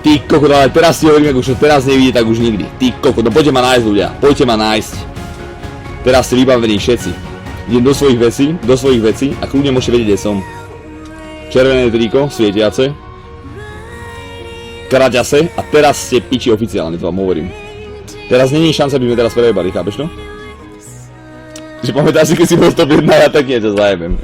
Ty kokot, ale teraz si hovorím, ako už teraz nevidie, tak už nikdy. Ty kokot, no poďte ma nájsť ľudia, poďte ma nájsť. Teraz ste vybavení všetci. Idem do svojich vecí a kľudne môžete vedieť, kde som. Červené triko, svietiace. Kraťase a teraz ste piči oficiálne, to vám hovorím. Teraz není šanca, aby sme teraz prejebali, chápeš to? Že pamätáš si, keď si bol top 1, ja tak niečo zajebem.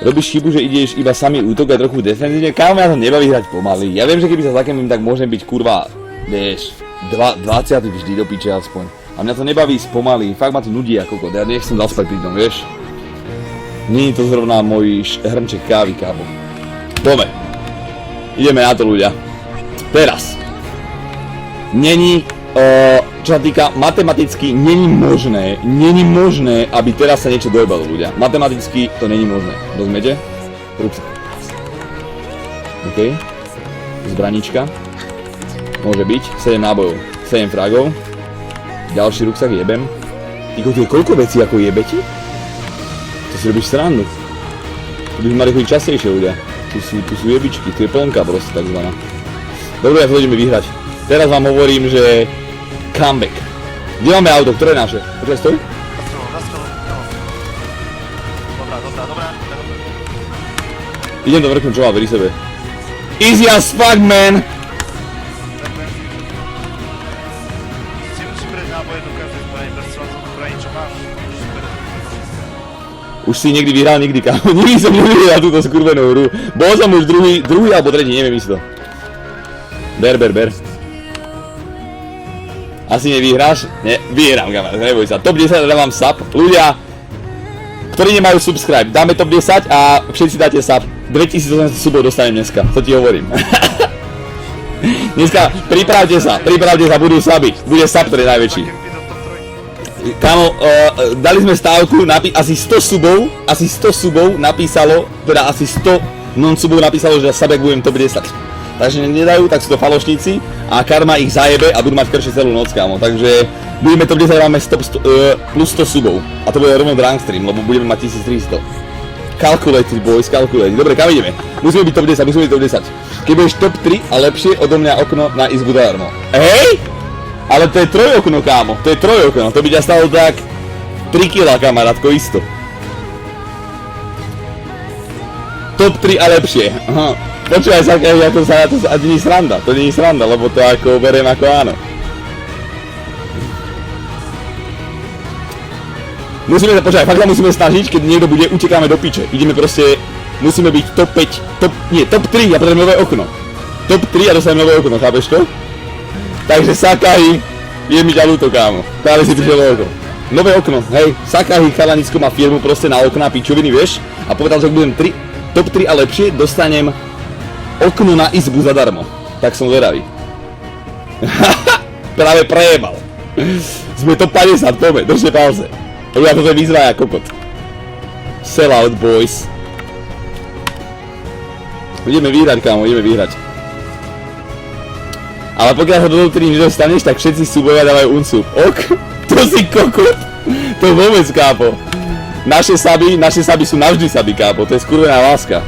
Robíš chybu, že ideš iba samý útok a trochu defenzívne, kámo, mňa to nebaví hrať pomaly. Ja viem, že keby sa zakemím, tak môžem byť kurva, vieš, 20 vždy do piče aspoň. A mňa to nebaví spomaly, fakt ma to nudí ako kod, ja nechcem zaspať pri tom, vieš. Nie je to zrovna môj hrnček kávy, kámo. Poďme. Ideme na to, ľudia. Teraz. Čo sa týka matematicky, není možné, aby teraz sa niečo dojebalo, ľudia. Matematicky to není možné. Rozumiete? Ruksak. OK. Zbranička. Môže byť. 7 nábojov. 7 fragov. Ďalší ruksak jebem. Ty koľko vecí ako jebeti? To si robíš srandu. Tu by sme mali chodiť častejšie, ľudia. Tu sú jebičky, tu je plnka proste takzvaná. Dobre, ja to ideme vyhrať. Teraz vám hovorím, že comeback. Kde máme auto? Ktoré je naše? Počkaj, stoj? Dobrá. Idem do vrchu, čo má pri sebe. Easy as fuck, man! Si prejsť náboje do každej zbraní, bez zbraní, čo máš. Už si niekdy vyhral, nikdy, kámo. Nikdy som nevyhral túto skurvenú hru. Bol som už druhý alebo tretí, neviem si to. Ber. Asi nevyhráš? Ne, vyhrám, kamarát, neboj sa. Top 10 dávam sub. Ľudia, ktorí nemajú subscribe, dáme top 10 a všetci dáte sub. 2800 subov dostanem dneska, to ti hovorím. Dneska, pripravte sa, budú suby. Bude sub, ktorý je najväčší. Kámo, dali sme stávku, asi 100 subov napísalo, teda asi 100 non-subov napísalo, že sub, ak budem top 10. Takže nedajú, tak sú to falošníci a karma ich zajebe a budú mať krše celú noc, kámo. Takže budeme top 10, máme plus 100 subov a to bude rovno drunk stream, lebo budeme mať 1300. Calculated boys, calculated. Dobre, kam ideme? Musíme byť top 10, Keď budeš top 3 a lepšie, odo mňa okno na izbu darmo. Hej? Ale to je trojokno, kámo, to by ťa stalo tak 3 kg, kamarátko, isto. Top 3 a lepšie, aha. Počúvaj sa, to nie je sranda, lebo to ako beriem ako áno. Musíme snažiť, keď niekto bude, utekáme do piče. Musíme byť top 5, top 3 a potom nové okno. Top 3 a dostanem nové okno, chápeš to? Takže Sakahi, je mi ťa ľúto, kámo. Práve si prišiel okno. Nové okno, hej, Sakahi chalanicko má firmu proste na okná pičoviny, vieš? A povedal, že ak budem top 3 a lepšie, dostanem okno na izbu zadarmo. Tak som zvedavý. Práve prejebal. Sme top 50, poďme, držte palce. Ja toto je výzva ja kokot. Sell out, boys. Ideme vyhrať, kámo, Ale pokiaľ ho do top 3 nedostaneš, tak všetci subovia dávajú unsub. Ok? To si kokot? To vôbec, kápo. Naše saby sú navždy saby, kápo, to je skurvená láska.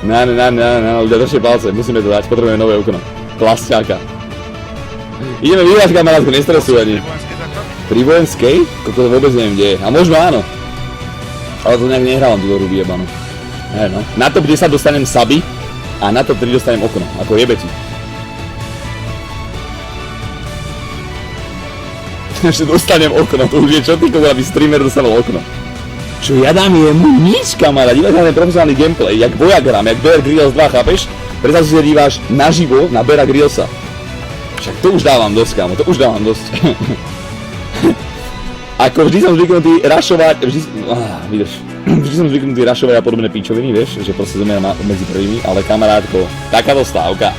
Ľudia, držte palce, musíme to dať, potrebujeme nové okno. Plasťáka. Ideme vyhrať, kamarátko, nestresuj ani. Pri vojenskej? Koko to vôbec neviem, kde je. A možno áno. Ale to nejak nehrávam túto hru vyjebanú. Hej no. Na top 10 dostanem saby a na top 3 dostanem okno, ako jebeti. Ešte dostanem okno, to už je čo ty, aby streamer dostával okno. Čo ja dám je mu nič, kamarát, dívaj sa na ten profesionálny gameplay, jak Bojak hrám, jak Bear Grylls 2, chápeš? Predstav si, že díváš naživo na Beara Gryllsa. Však to už dávam dosť, kámo, to už dávam dosť. Ako vždy som zvyknutý rašovať, vždy som zvyknutý rašovať a podobné píčoviny, vieš, že proste zomieram medzi prvými, ale kamarátko, takáto stávka.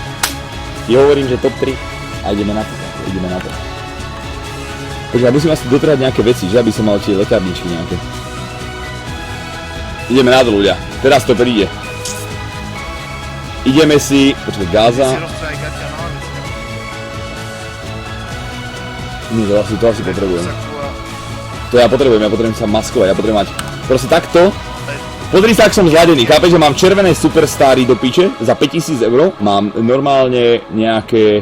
Ti hovorím, že top 3 a ideme na to. Počkaj, musím asi dotrať nejaké veci, že aby som mal tie lekárničky nejaké. Ideme na to, ľudia, teraz to príde. ideme si, počkaj, Gaza. Si roztrhaj gaťa na lavici. Nie, to asi potrebujem. Rusaku a... To ja potrebujem sa maskovať, ja potrebujem mať proste takto. Pozri sa, ak som zladený, chápeš, že mám červené superstáry do piče za 5000 €, mám normálne nejaké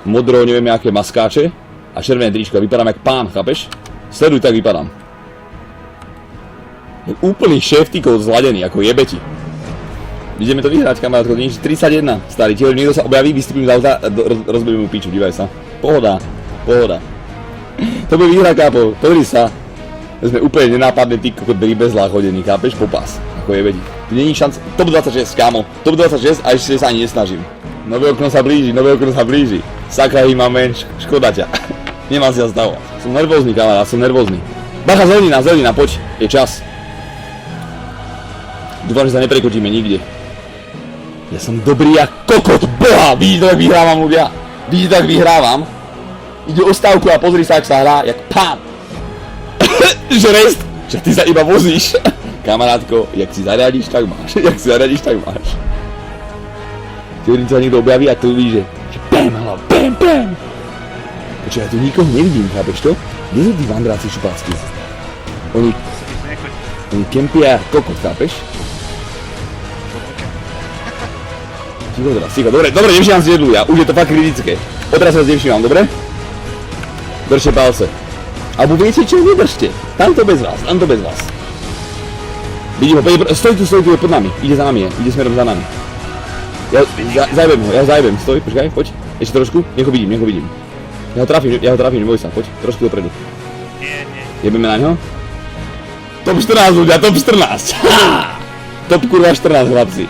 modro, neviem, nejaké maskáče a červené tričko, vypadám jak pán, chápeš? Sleduj, tak vypadám. Je úplný šéf týkov zladený, ako jebeti. Ideme to vyhrať, kamarátko, nič, 31, starý, tiež niekto sa objaví, vystúpim z auta a rozbijeme mu piču, dívaj sa. Pohoda, pohoda. To bude výhra, kápo, pozri sa. Sme úplne nenápadne tí kokot dribezlá chodení, chápeš, popás, ako je vedí. Tu není šanca, top 26, kámo, top 26 a ešte sa ani nesnažím. Nové okno sa blíži, Sakaj má menš, škoda ťa. Nemám si ja stavovať. Som nervózny, kamarát, som nervózny. Bacha, zelenina, poď, je čas. Dúfam, že sa neprekočíme nikde. Ja som dobrý jak kokot, boha, vidíte, tak vyhrávam ľudia. Vidíte, tak vyhrávam. Ide o stavku a pozri sa, ak sa hrá, jak pán. Žrest, že ty sa iba vozíš. Kamarátko, jak si zariadiš, tak máš. Teorím sa niekto objaví a to vidí, že bam, hala, bam. Počkaj, ja tu nikoho nevidím, chápeš to? Kde sú tí vandráci šupácky? Oni kempia kokot, chápeš? Ticho, dobre, nevšímam si jedlu, ja, už je to fakt kritické. Odraz vás nevšímam, dobre? Držte palce. Alebo viete čo, nedržte. Tam to bez vás. Vidím ho, stoj tu, je pod nami. Ide za nami, ide smerom za nami. Ja zajebem, stoj, počkaj, poď. Ešte trošku, nech ho vidím. Ja ho trafím, neboj sa, poď, trošku dopredu. Nie. Jebeme na ňo? Top 14 ľudia, top 14. Top kurva 14, chlapci.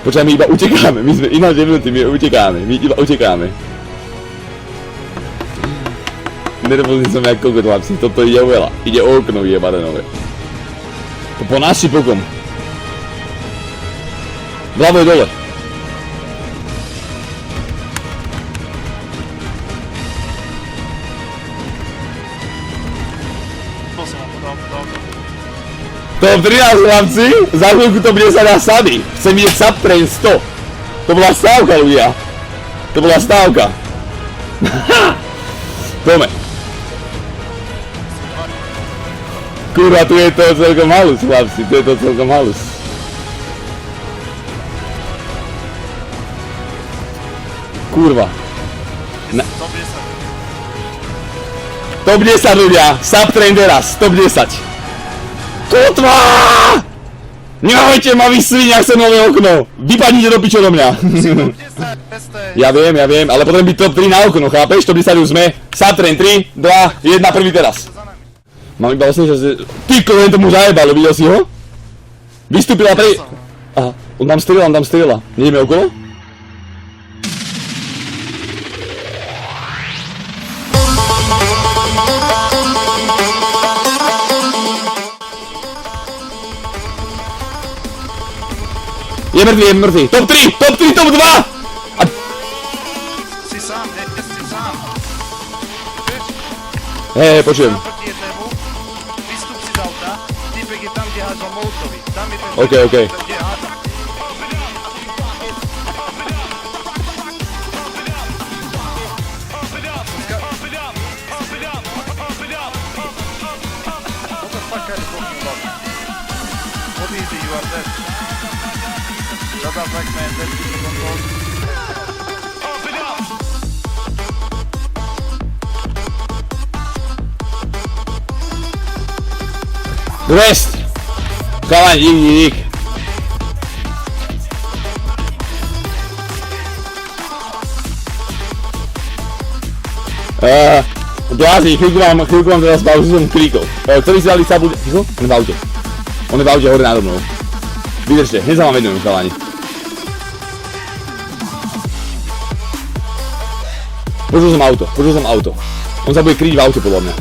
Počkaj, my iba utekáme, my sme ináč jebnutí, my iba utekáme. Nervózny som jak kokot, chlapci, toto ide veľa. Ide o okno jebané nové. To po nás či pokom? Vľavo je dole. Top 13, chlapci, za chvíľku to bude sa na sady. Chcem vidieť subtrain 100. To bola stávka, ľudia. Poďme. Kurva, tu je to celkom halus, chlapci, Kurva. Top 10 ľudia, subtrain teraz, top 10. Kotva! Nehojte ma, vy svini, ak som nové okno. Vypadnite do pičo do mňa. Ja viem, ale potrebujem byť top 3 na okno, chápeš? Top 10 už sme. Subtrain 3, 2, 1, prvý teraz. Mám iba 80... Ty len tomu zajebalo, videl si ho? Vystúpila pre... Aha, on tam strieľa. Nejdeme okolo? Je mŕtvý. Top 3, top 2! Si sám. Hej, počujem. Vystup si z auta, týpek je tam, kde hádal molotový. Tam je ten... OK. Kde hádal. Motherfucker is walking back. What is it, you are dead? Shut up, black man, dead people don't talk. Rest! Kalan, dík. Blázni, chvíľku mám teraz pauzu, som klikol. Ktorý si dali sabu... Ticho? On je v aute hore nado mnou. Vydržte, hneď sa vám venujem, chalani. Počul som auto. On sa bude kryť v aute podľa mňa.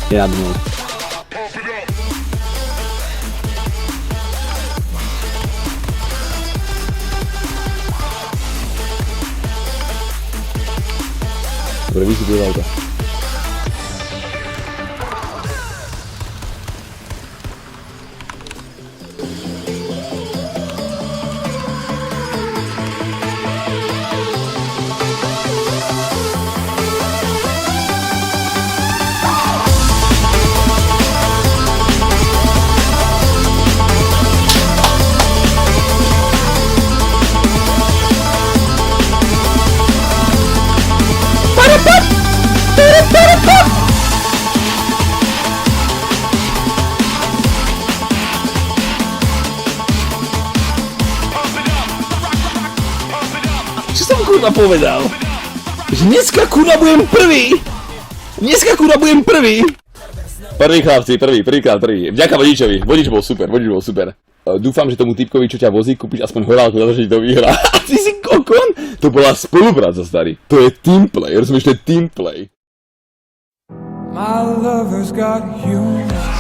Je nad mnou. Dobre, vystupuje z auta. kurva povedal? Že dneska kurva budem prvý! Dneska kurva budem prvý! Prvý chlapci, prvýkrát prvý. Vďaka vodičovi, vodič bol super. Dúfam, že tomu typkovi, čo ťa vozí, kúpiš aspoň horálku, že to vyhrá. A ty si kokon? To bola spolupráca, starý. To je teamplay, rozumieš, to je teamplay. My lover's got humor.